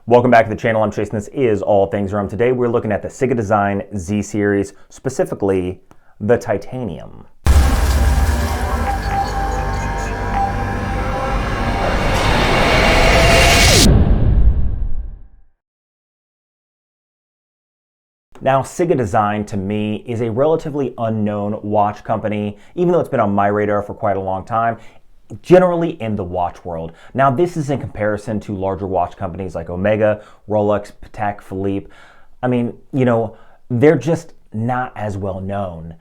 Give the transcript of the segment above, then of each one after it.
Welcome back to the channel. I'm Chase and this is All Things Rum. Today we're looking at the Ciga Design Z Series, specifically the Titanium. Now, Ciga Design to me is a relatively unknown watch company, even though it's been on my radar for quite a long time, generally in the watch world. Now, this is in comparison to larger watch companies like Omega, Rolex, Patek Philippe. I mean, they're just not as well known.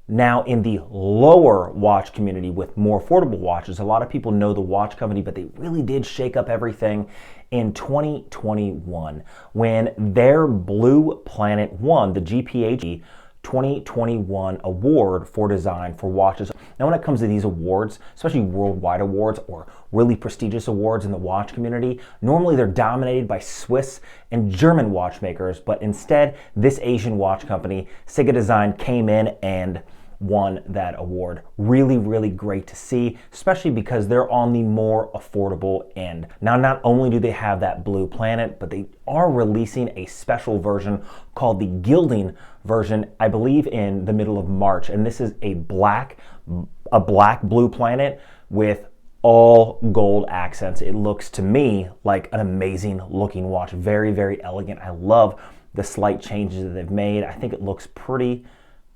Now, in the lower watch community with more affordable watches, a lot of people know the watch company, but they really did shake up everything in 2021 when their Blue Planet won the GPHE 2021 award for design for watches. Now, when it comes to these awards, especially worldwide awards or really prestigious awards in the watch community, normally they're dominated by Swiss and German watchmakers, but instead, this Asian watch company, Ciga Design, came in and won that award. Really, really great to see, especially because they're on the more affordable end. Now, not only do they have that Blue Planet, but they are releasing a special version called the Gilding version, I believe in the middle of March. And this is a black Blue Planet with all gold accents. It looks to me like an amazing looking watch. Very, very elegant. I love the slight changes that they've made. I think it looks pretty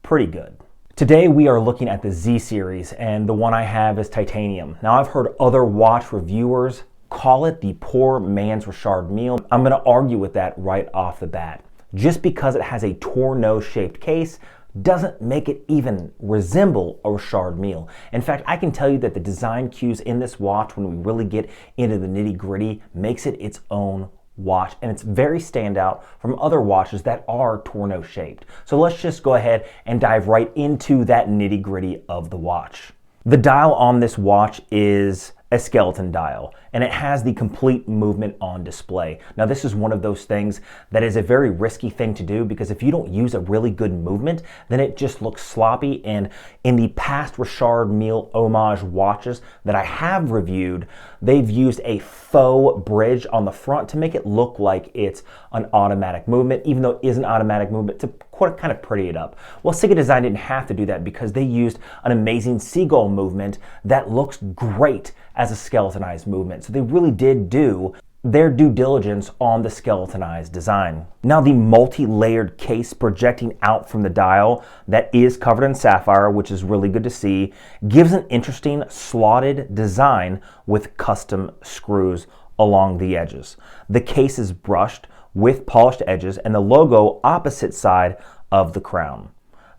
good. Today we are looking at the Z Series, and the one I have is Titanium. Now, I've heard other watch reviewers call it the poor man's Richard Mille. I'm going to argue with that right off the bat. Just because it has a Tourneau shaped case doesn't make it even resemble a Richard Mille. In fact, I can tell you that the design cues in this watch, when we really get into the nitty gritty, makes it its own watch, and it's very standout from other watches that are Tourneau shaped. So let's just go ahead and dive right into that nitty gritty of the watch. The dial on this watch is a skeleton dial, and it has the complete movement on display. Now, this is one of those things that is a very risky thing to do, because if you don't use a really good movement, then it just looks sloppy. And in the past Richard Mille homage watches that I have reviewed, they've used a faux bridge on the front to make it look like it's an automatic movement, even though it is an automatic movement, to kind of pretty it up. Well, Ciga Design didn't have to do that because they used an amazing Seagull movement that looks great as a skeletonized movement. So they really did do their due diligence on the skeletonized design. Now, the multi-layered case projecting out from the dial that is covered in sapphire, which is really good to see, gives an interesting slotted design with custom screws along the edges. The case is brushed with polished edges and the logo opposite side of the crown.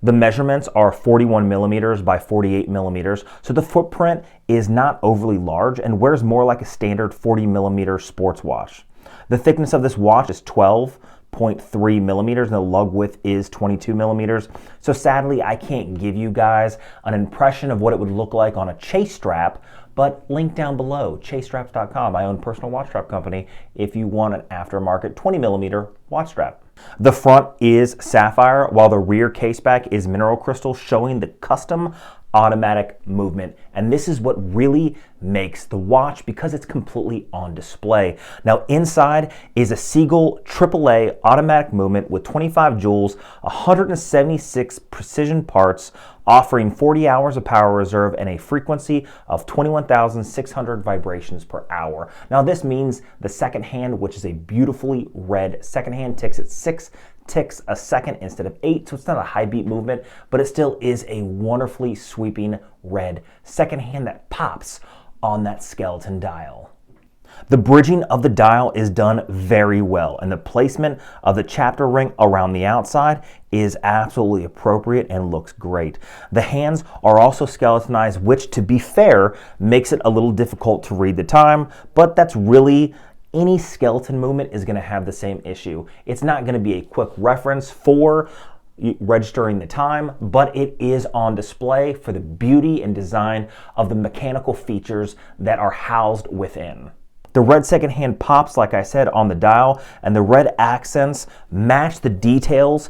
The measurements are 41 millimeters by 48 millimeters, so the footprint is not overly large and wears more like a standard 40 millimeter sports watch. The thickness of this watch is 12.3 millimeters and the lug width is 22 millimeters. So sadly, I can't give you guys an impression of what it would look like on a chase strap, but link down below, chasestraps.com, my own personal watch strap company, if you want an aftermarket 20 millimeter watch strap. The front is sapphire, while the rear caseback is mineral crystal, showing the custom automatic movement. And this is what really makes the watch, because it's completely on display. Now, inside is a Seagull AAA automatic movement with 25 joules, 176 precision parts, offering 40 hours of power reserve and a frequency of 21,600 vibrations per hour. Now, this means the second hand, which is a beautifully red second hand, ticks at 6 ticks a second instead of 8, so it's not a high beat movement, but it still is a wonderfully sweeping red second hand that pops on that skeleton dial. The bridging of the dial is done very well, and the placement of the chapter ring around the outside is absolutely appropriate and looks great. The hands are also skeletonized, which, to be fair, makes it a little difficult to read the time, but that's really any skeleton movement is going to have the same issue. It's not going to be a quick reference for registering the time, but it is on display for the beauty and design of the mechanical features that are housed within. The red second hand pops, like I said, on the dial, and the red accents match the details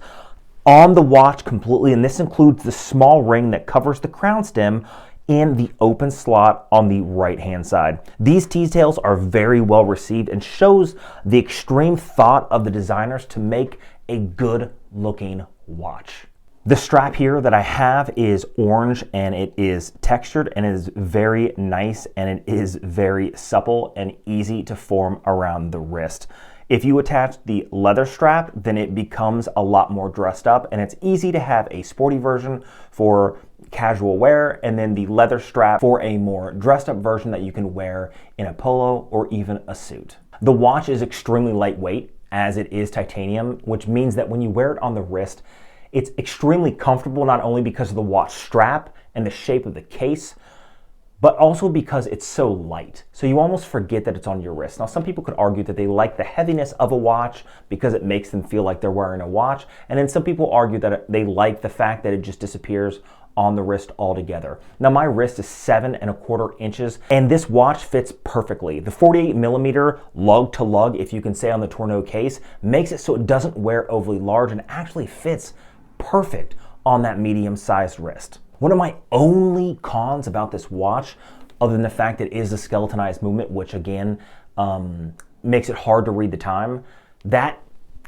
on the watch completely, and this includes the small ring that covers the crown stem in the open slot on the right-hand side. These details are very well received and shows the extreme thought of the designers to make a good-looking watch. The strap here that I have is orange and it is textured and it is very nice and it is very supple and easy to form around the wrist. If you attach the leather strap, then it becomes a lot more dressed up, and it's easy to have a sporty version for casual wear and then the leather strap for a more dressed up version that you can wear in a polo or even a suit. The watch is extremely lightweight as it is titanium, which means that when you wear it on the wrist, it's extremely comfortable, not only because of the watch strap and the shape of the case, but also because it's so light. So you almost forget that it's on your wrist. Now, some people could argue that they like the heaviness of a watch because it makes them feel like they're wearing a watch. And then some people argue that they like the fact that it just disappears on the wrist altogether. Now, my wrist is 7¼ inches, and this watch fits perfectly. The 48mm lug to lug, if you can say, on the Tourneau case makes it so it doesn't wear overly large and actually fits perfect on that medium-sized wrist. One of my only cons about this watch, other than the fact that it is a skeletonized movement, which again makes it hard to read the time, that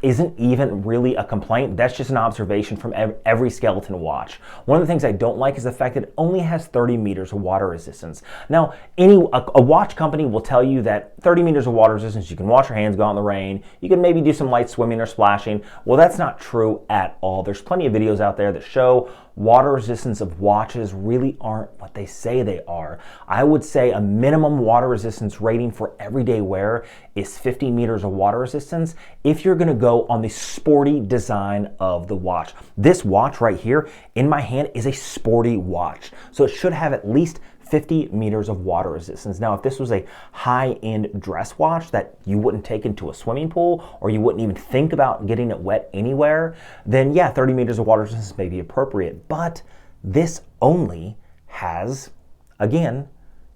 isn't even really a complaint. That's just an observation from every skeleton watch. One of the things I don't like is the fact that it only has 30 meters of water resistance. Now, a watch company will tell you that 30 meters of water resistance, you can wash your hands, go out in the rain, you can maybe do some light swimming or splashing. Well, that's not true at all. There's plenty of videos out there that show water resistance of watches really aren't what they say they are. I would say a minimum water resistance rating for everyday wear is 50 meters of water resistance if you're gonna go on the sporty design of the watch. This watch right here in my hand is a sporty watch, so it should have at least 50 meters of water resistance. Now, if this was a high-end dress watch that you wouldn't take into a swimming pool or you wouldn't even think about getting it wet anywhere, then yeah, 30 meters of water resistance may be appropriate. But this only has, again,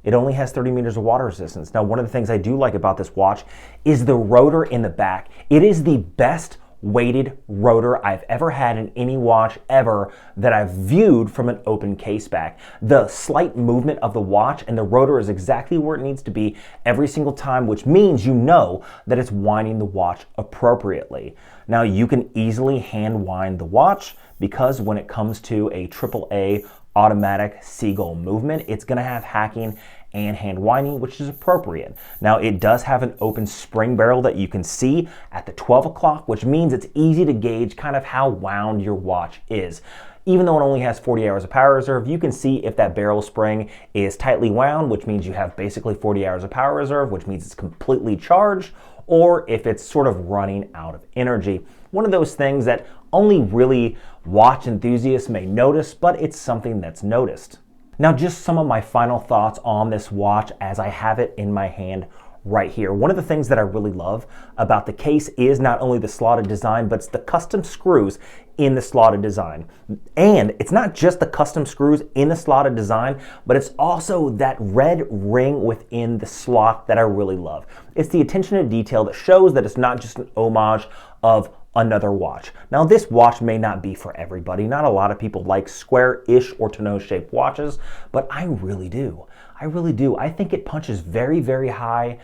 it only has 30 meters of water resistance. Now, one of the things I do like about this watch is the rotor in the back. It is the best weighted rotor I've ever had in any watch ever that I've viewed from an open case back. The slight movement of the watch and the rotor is exactly where it needs to be every single time, which means you know that it's winding the watch appropriately. Now, you can easily hand wind the watch because when it comes to a AAA automatic Seagull movement, it's going to have hacking and hand winding, which is appropriate. Now, it does have an open spring barrel that you can see at the 12 o'clock, which means it's easy to gauge kind of how wound your watch is. Even though it only has 40 hours of power reserve, you can see if that barrel spring is tightly wound, which means you have basically 40 hours of power reserve, which means it's completely charged, or if it's sort of running out of energy. One of those things that only really watch enthusiasts may notice, but it's something that's noticed. Now, just some of my final thoughts on this watch as I have it in my hand right here. One of the things that I really love about the case is not only the slotted design, but it's the custom screws in the slotted design. And it's not just the custom screws in the slotted design, but it's also that red ring within the slot that I really love. It's the attention to detail that shows that it's not just an homage of another watch. Now, this watch may not be for everybody. Not a lot of people like square-ish or tonneau-shaped watches, but I really do. I really do. I think it punches very, very high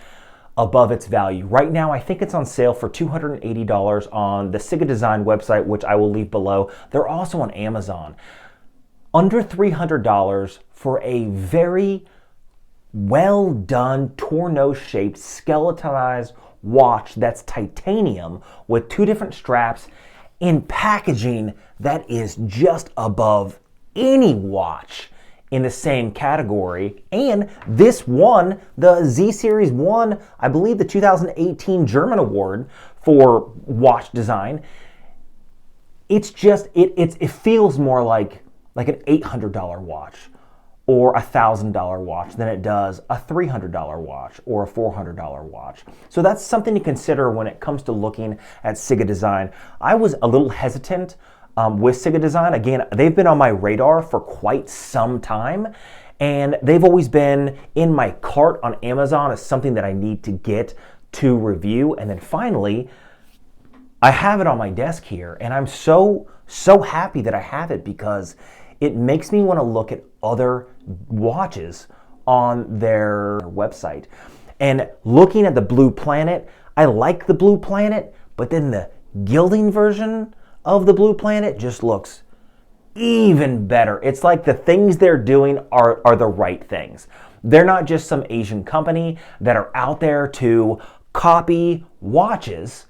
above its value. Right now, I think it's on sale for $280 on the Ciga Design website, which I will leave below. They're also on Amazon. Under $300 for a very well done, Tourneau-shaped, skeletonized watch that's titanium with 2 different straps in packaging that is just above any watch in the same category. And this won the Z Series won, I believe, the 2018 German award for watch design. It's just it feels more like an $800 watch or a $1,000 watch than it does a $300 watch or a $400 watch. So that's something to consider when it comes to looking at Ciga Design. I was a little hesitant with Ciga Design. Again, they've been on my radar for quite some time, and they've always been in my cart on Amazon as something that I need to get to review. And then finally, I have it on my desk here, and I'm so happy that I have it because it makes me want to look at other watches on their website. And looking at the Blue Planet, I like the Blue Planet, but then the gilding version of the Blue Planet just looks even better. It's like the things they're doing are the right things. They're not just some Asian company that are out there to copy watches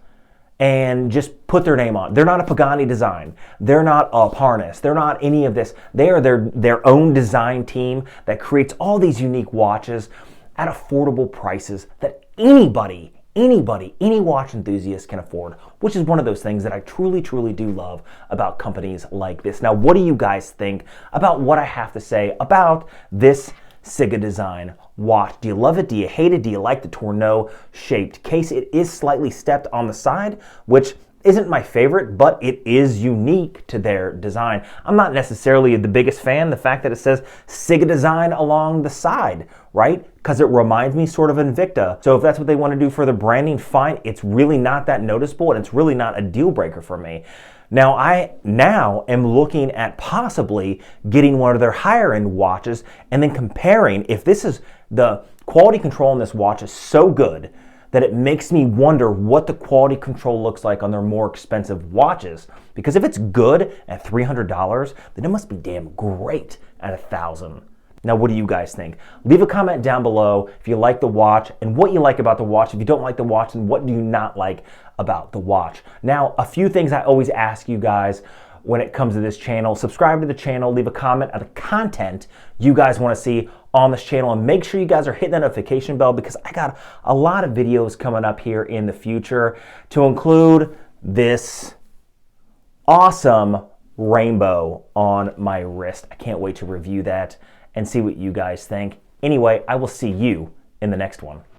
and just put their name on. They're not a Pagani design. They're not a Parnas. They're not any of this. They are their own design team that creates all these unique watches at affordable prices that anybody, any watch enthusiast can afford, which is one of those things that I truly, truly do love about companies like this. Now, what do you guys think about what I have to say about this Ciga design watch? Do you love it? Do you hate it? Do you like the Tourneau shaped case? It is slightly stepped on the side, which isn't my favorite, but it is unique to their design. I'm not necessarily the biggest fan, the fact that it says Ciga design along the side, right? Because it reminds me sort of Invicta. So if that's what they want to do for the branding, fine. It's really not that noticeable, and it's really not a deal breaker for me. Now, I am looking at possibly getting one of their higher end watches and then comparing if this is the quality control on this watch is so good that it makes me wonder what the quality control looks like on their more expensive watches. Because if it's good at $300, then it must be damn great at $1,000. Now, what do you guys think? Leave a comment down below if you like the watch and what you like about the watch. If you don't like the watch, and what do you not like about the watch? Now, a few things I always ask you guys when it comes to this channel. Subscribe to the channel, leave a comment on the content you guys want to see on this channel, and make sure you guys are hitting that notification bell because I got a lot of videos coming up here in the future, to include this awesome rainbow on my wrist. I can't wait to review that and see what you guys think. Anyway, I will see you in the next one.